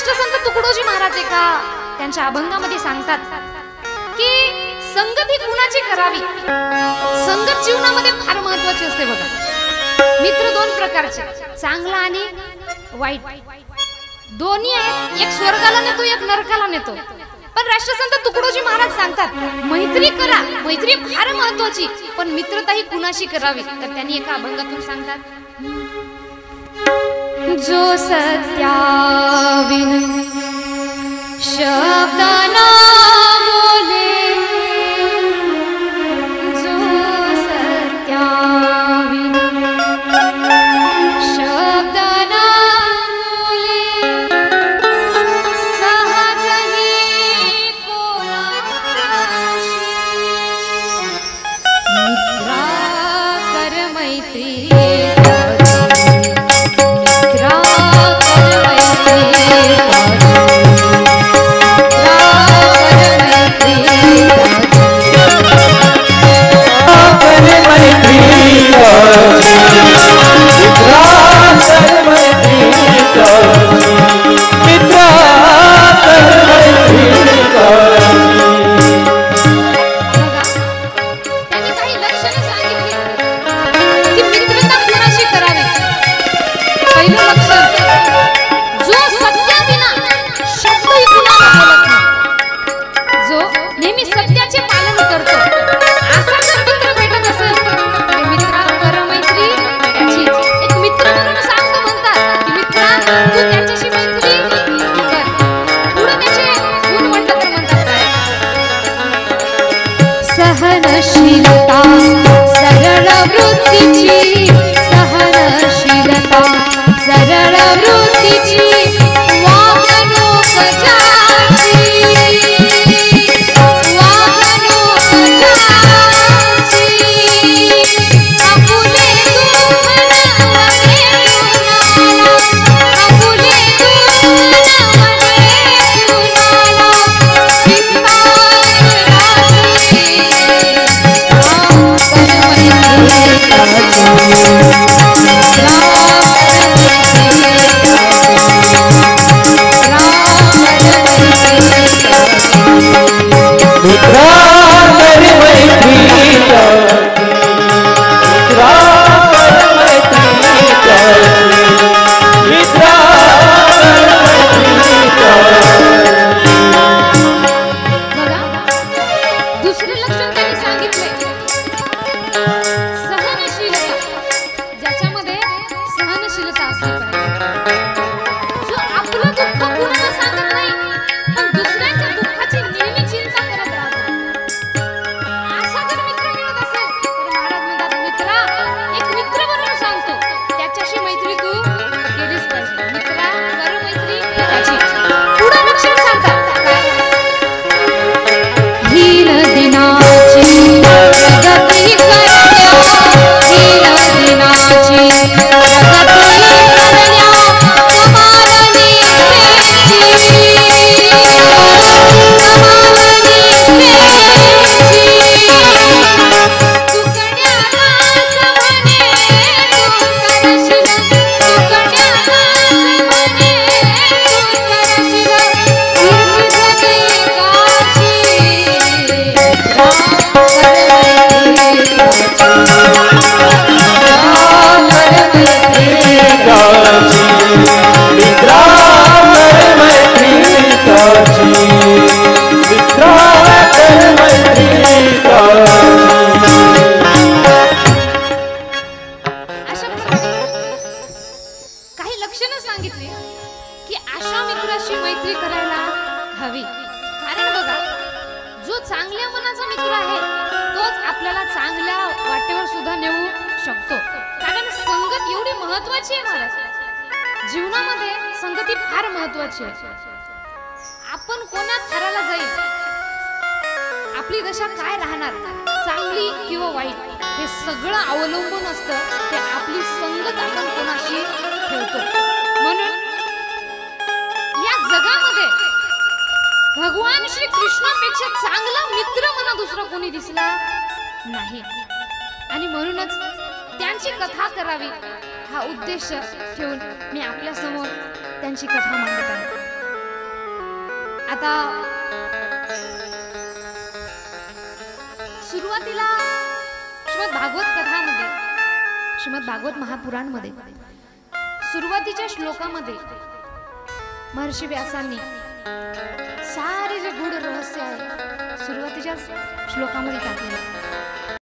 राष्ट्रसंत तुकडोजी महाराज एका त्यांच्या अभंगामध्ये सांगतात की संगती कुणाची करावी। संगत जीवनामध्ये फार महत्त्वाची असते बघा। मित्र दोन प्रकारचे, चांगला आणि वाईट, दोन्ही आहेत। एक स्वर्गाला नेतो, एक नरकाला नेतो। पण राष्ट्रसंत तुकडोजी महाराज सांगतात मैत्री करा, मैत्री फार महत्त्वाची, पण मित्रता ही कुणाशी करावी। तर त्यांनी एका अभंगातून सांगतात, जो सत्याविन शब्द ना बोले, जो सत्याविन शब्द ना बोले, सहज ही कोणाशी मित्रा कर मैत्री, सहनशीलता सरळ वृत्तीची, सहनशीलता सरळ वृत्तीची, वागणूक ज्याची, वागणूक ज्याची, आपुले दुःख नवरे कुणाला, आपुले दुःख नवरे कुणाला, जीवनामध्ये संगती फार महत्त्वाची आहे। आपण कोणा थराला जाईल, आपली दशा काय राहणार, चांगली किंवा वाईट, हे सगळं अवलंबून असतं ते आपली संगत आपण कोणाशी ठेवतो। म्हणून या जगामध्ये भगवान श्री कृष्णापेक्षा चांगला मित्र मला दुसरा कोणी दिसला नाही, आणि म्हणूनच त्यांची कथा करावी हा उद्देश ठेवून मी आपल्या समोर त्यांची कथा मांडत आहे। आता सुरुवातीला श्रीमद भागवत कथामध्ये, श्रीमद भागवत महापुराणमध्ये सुरुवातीच्या श्लोकामध्ये महर्षी व्यासांनी सारे जे गूढ रहस्य आहे सुरुवातीच्या श्लोकामध्ये टाकले.